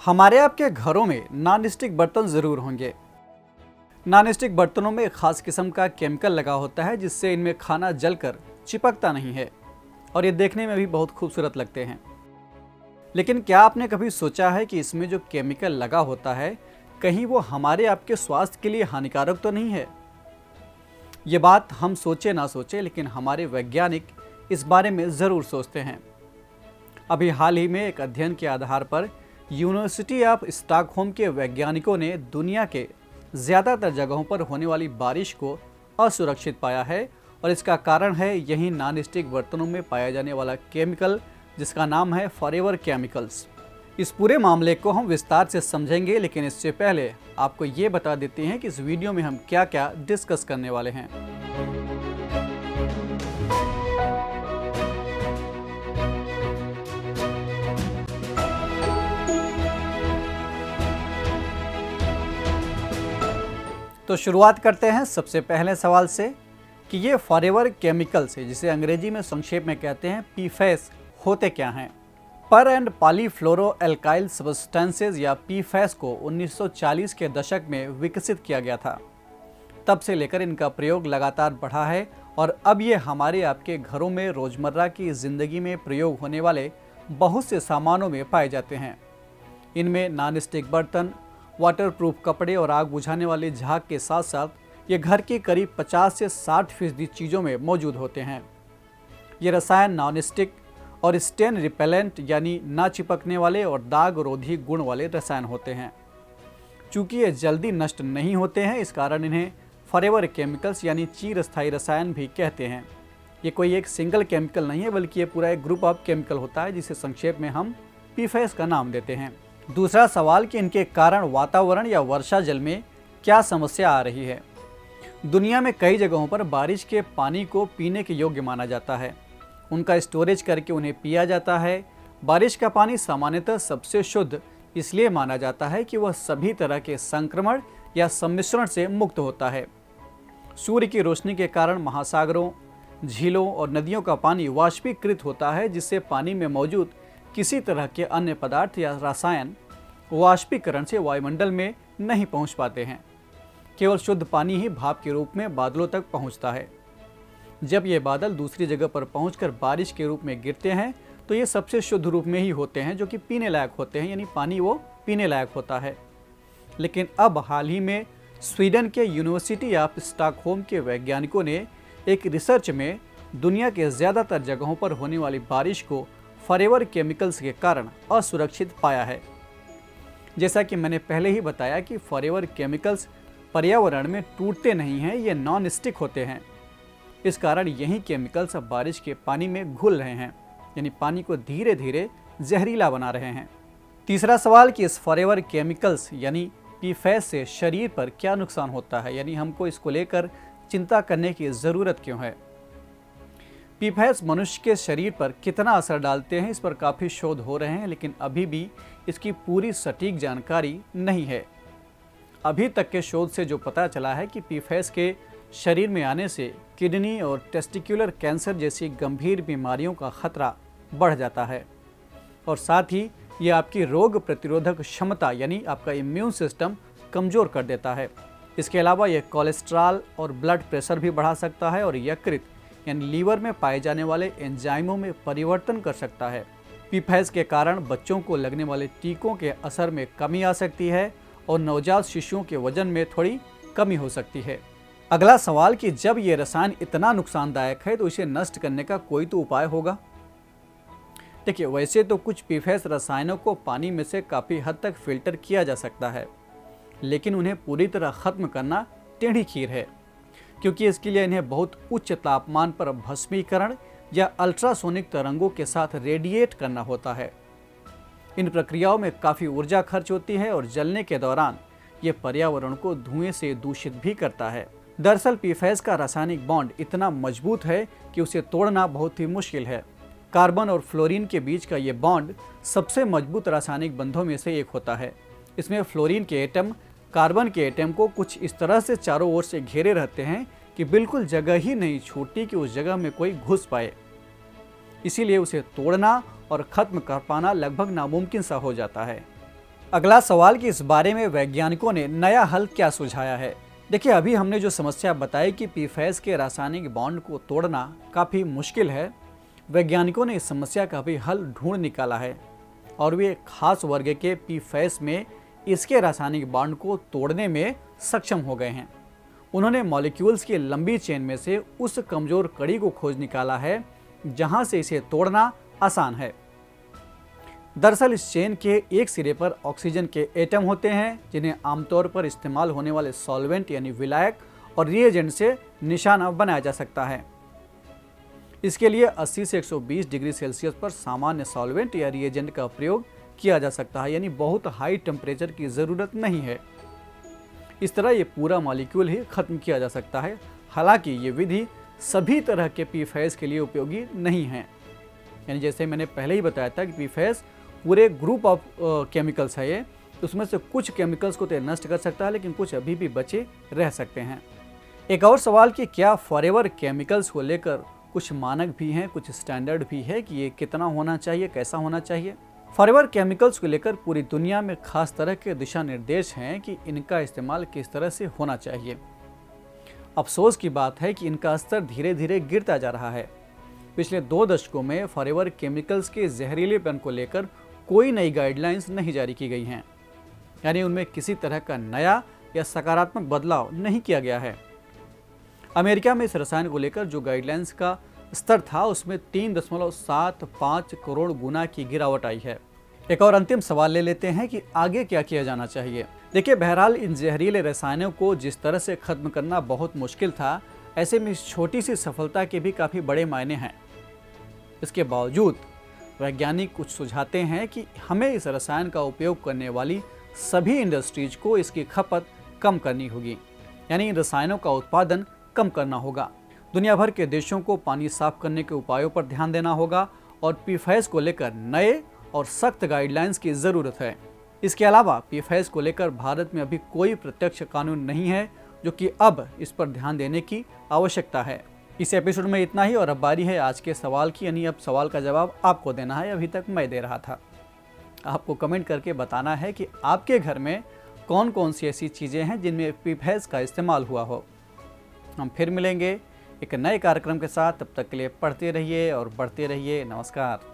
हमारे आपके घरों में नॉन स्टिक बर्तन ज़रूर होंगे। नॉन स्टिक बर्तनों में एक खास किस्म का केमिकल लगा होता है जिससे इनमें खाना जलकर चिपकता नहीं है और ये देखने में भी बहुत खूबसूरत लगते हैं। लेकिन क्या आपने कभी सोचा है कि इसमें जो केमिकल लगा होता है कहीं वो हमारे आपके स्वास्थ्य के लिए हानिकारक तो नहीं है? ये बात हम सोचे ना सोचे लेकिन हमारे वैज्ञानिक इस बारे में ज़रूर सोचते हैं। अभी हाल ही में एक अध्ययन के आधार पर यूनिवर्सिटी ऑफ स्टॉकहोम के वैज्ञानिकों ने दुनिया के ज़्यादातर जगहों पर होने वाली बारिश को असुरक्षित पाया है और इसका कारण है यही नॉन स्टिक बर्तनों में पाया जाने वाला केमिकल जिसका नाम है फॉरएवर केमिकल्स। इस पूरे मामले को हम विस्तार से समझेंगे, लेकिन इससे पहले आपको ये बता देते हैं कि इस वीडियो में हम क्या क्या डिस्कस करने वाले हैं। तो शुरुआत करते हैं सबसे पहले सवाल से कि ये फॉरएवर केमिकल्स है जिसे अंग्रेजी में संक्षेप में कहते हैं पीफैस, होते क्या हैं। पर एंड पॉलीफ्लोरो एल्काइल सब्सटेंसेस या पीफैस को 1940 के दशक में विकसित किया गया था। तब से लेकर इनका प्रयोग लगातार बढ़ा है और अब ये हमारे आपके घरों में रोज़मर्रा की ज़िंदगी में प्रयोग होने वाले बहुत से सामानों में पाए जाते हैं। इनमें नॉन स्टिक बर्तन, वाटरप्रूफ कपड़े और आग बुझाने वाले झाग के साथ साथ ये घर की करीब 50 से 60% चीज़ों में मौजूद होते हैं। ये रसायन नॉन स्टिक और स्टेन रिपेलेंट यानी ना चिपकने वाले और दाग रोधी गुण वाले रसायन होते हैं। चूँकि ये जल्दी नष्ट नहीं होते हैं इस कारण इन्हें फॉरएवर केमिकल्स यानी चिरस्थायी रसायन भी कहते हैं। ये कोई एक सिंगल केमिकल नहीं है बल्कि ये पूरा एक ग्रुप ऑफ केमिकल होता है जिसे संक्षेप में हम पीफैस का नाम देते हैं। दूसरा सवाल कि इनके कारण वातावरण या वर्षा जल में क्या समस्या आ रही है। दुनिया में कई जगहों पर बारिश के पानी को पीने के योग्य माना जाता है। उनका स्टोरेज करके उन्हें पिया जाता है। बारिश का पानी सामान्यतः सबसे शुद्ध इसलिए माना जाता है कि वह सभी तरह के संक्रमण या सम्मिश्रण से मुक्त होता है। सूर्य की रोशनी के कारण महासागरों, झीलों और नदियों का पानी वाष्पीकृत होता है जिससे पानी में मौजूद किसी तरह के अन्य पदार्थ या रसायन वाष्पीकरण से वायुमंडल में नहीं पहुंच पाते हैं। केवल शुद्ध पानी ही भाप के रूप में बादलों तक पहुंचता है। जब ये बादल दूसरी जगह पर पहुंचकर बारिश के रूप में गिरते हैं तो ये सबसे शुद्ध रूप में ही होते हैं जो कि पीने लायक होते हैं, यानी पानी वो पीने लायक होता है। लेकिन अब हाल ही में स्वीडन के यूनिवर्सिटी ऑफ स्टॉकहोम के वैज्ञानिकों ने एक रिसर्च में दुनिया के ज़्यादातर जगहों पर होने वाली बारिश को फॉरएवर केमिकल्स के कारण असुरक्षित पाया है। जैसा कि मैंने पहले ही बताया कि फॉरएवर केमिकल्स पर्यावरण में टूटते नहीं हैं, ये नॉन स्टिक होते हैं। इस कारण यही केमिकल्स अब बारिश के पानी में घुल रहे हैं, यानी पानी को धीरे धीरे जहरीला बना रहे हैं। तीसरा सवाल कि इस फॉरएवर केमिकल्स यानी पीफैस से शरीर पर क्या नुकसान होता है, यानी हमको इसको लेकर चिंता करने की ज़रूरत क्यों है। पीफैस मनुष्य के शरीर पर कितना असर डालते हैं इस पर काफ़ी शोध हो रहे हैं, लेकिन अभी भी इसकी पूरी सटीक जानकारी नहीं है। अभी तक के शोध से जो पता चला है कि पीफैस के शरीर में आने से किडनी और टेस्टिकुलर कैंसर जैसी गंभीर बीमारियों का खतरा बढ़ जाता है और साथ ही ये आपकी रोग प्रतिरोधक क्षमता यानी आपका इम्यून सिस्टम कमज़ोर कर देता है। इसके अलावा यह कोलेस्ट्रॉल और ब्लड प्रेशर भी बढ़ा सकता है और यकृत यानी लीवर में पाए जाने वाले एंजाइमों में परिवर्तन कर सकता है। पीफैस के कारण बच्चों को लगने वाले टीकों के असर में कमी आ सकती है और नवजात शिशुओं के वजन में थोड़ी कमी हो सकती है। अगला सवाल कि जब ये रसायन इतना नुकसानदायक है तो इसे नष्ट करने का कोई तो उपाय होगा। देखिए, वैसे तो कुछ पीफैस रसायनों को पानी में से काफ़ी हद तक फिल्टर किया जा सकता है, लेकिन उन्हें पूरी तरह ख़त्म करना टेढ़ी खीर है, क्योंकि इसके लिए इन्हें बहुत उच्च तापमान पर भस्मीकरण या अल्ट्रासोनिक तरंगों के साथ रेडिएट करना होता है। इन प्रक्रियाओं में काफ़ी ऊर्जा खर्च होती है और जलने के दौरान ये पर्यावरण को धुएं से दूषित भी करता है। दरअसल पीफैस का रासायनिक बॉन्ड इतना मजबूत है कि उसे तोड़ना बहुत ही मुश्किल है। कार्बन और फ्लोरीन के बीच का ये बॉन्ड सबसे मजबूत रासायनिक बंधों में से एक होता है। इसमें फ्लोरीन के एटम कार्बन के एटम को कुछ इस तरह से चारों ओर से घेरे रहते हैं कि बिल्कुल जगह ही नहीं छूटती कि उस जगह में कोई घुस पाए। इसीलिए उसे तोड़ना और ख़त्म कर पाना लगभग नामुमकिन सा हो जाता है। अगला सवाल कि इस बारे में वैज्ञानिकों ने नया हल क्या सुझाया है। देखिए, अभी हमने जो समस्या बताई कि पीफैस के रासायनिक बॉन्ड को तोड़ना काफ़ी मुश्किल है, वैज्ञानिकों ने इस समस्या का भी हल ढूंढ निकाला है और वे खास वर्ग के पीफैस में इसके रासायनिक बॉन्ड को तोड़ने में सक्षम हो गए हैं। उन्होंने मॉलिक्यूल्स की लंबी चेन में से उस कमजोर कड़ी को खोज निकाला है जहां से इसे तोड़ना आसान है। दरअसल इस चेन के एक सिरे पर ऑक्सीजन के एटम होते हैं जिन्हें आमतौर पर इस्तेमाल होने वाले सॉल्वेंट यानी विलायक और रिएजेंट से निशाना बनाया जा सकता है। इसके लिए 80 से 120 डिग्री सेल्सियस पर सामान्य सॉल्वेंट या रिएजेंट का प्रयोग किया जा सकता है, यानी बहुत हाई टेम्परेचर की ज़रूरत नहीं है। इस तरह ये पूरा मॉलिक्यूल ही खत्म किया जा सकता है। हालांकि ये विधि सभी तरह के पीफैस के लिए उपयोगी नहीं है, यानी जैसे मैंने पहले ही बताया था कि पीफैस पूरे ग्रुप ऑफ केमिकल्स है ये, उसमें से कुछ केमिकल्स को तो नष्ट कर सकता है लेकिन कुछ अभी भी बचे रह सकते हैं। एक और सवाल कि क्या फॉरएवर केमिकल्स को लेकर कुछ मानक भी हैं, कुछ स्टैंडर्ड भी है कि ये कितना होना चाहिए, कैसा होना चाहिए। फॉरएवर केमिकल्स को लेकर पूरी दुनिया में खास तरह के दिशा निर्देश हैं कि इनका इस्तेमाल किस तरह से होना चाहिए। अफसोस की बात है कि इनका स्तर धीरे धीरे गिरता जा रहा है। पिछले 2 दशकों में फॉरएवर केमिकल्स के जहरीलेपन को लेकर कोई नई गाइडलाइंस नहीं जारी की गई हैं, यानी उनमें किसी तरह का नया या सकारात्मक बदलाव नहीं किया गया है। अमेरिका में इस रसायन को लेकर जो गाइडलाइंस का स्तर था उसमें 3.75 करोड़ गुना की गिरावट आई है। एक और अंतिम सवाल ले लेते हैं कि आगे क्या किया जाना चाहिए। देखिए, बहरहाल इन जहरीले रसायनों को जिस तरह से खत्म करना बहुत मुश्किल था, ऐसे में इस छोटी सी सफलता के भी काफ़ी बड़े मायने हैं। इसके बावजूद वैज्ञानिक कुछ सुझाते हैं कि हमें इस रसायन का उपयोग करने वाली सभी इंडस्ट्रीज को इसकी खपत कम करनी होगी, यानी इन रसायनों का उत्पादन कम करना होगा। दुनिया भर के देशों को पानी साफ करने के उपायों पर ध्यान देना होगा और पीफैस को लेकर नए और सख्त गाइडलाइंस की ज़रूरत है। इसके अलावा पीफैस को लेकर भारत में अभी कोई प्रत्यक्ष कानून नहीं है, जो कि अब इस पर ध्यान देने की आवश्यकता है। इस एपिसोड में इतना ही और अब बारी है आज के सवाल की, यानी अब सवाल का जवाब आपको देना है। अभी तक मैं दे रहा था। आपको कमेंट करके बताना है कि आपके घर में कौन कौन सी ऐसी चीज़ें हैं जिनमें पीफैस का इस्तेमाल हुआ हो। हम फिर मिलेंगे एक नए कार्यक्रम के साथ। तब तक के लिए पढ़ते रहिए और बढ़ते रहिए। नमस्कार।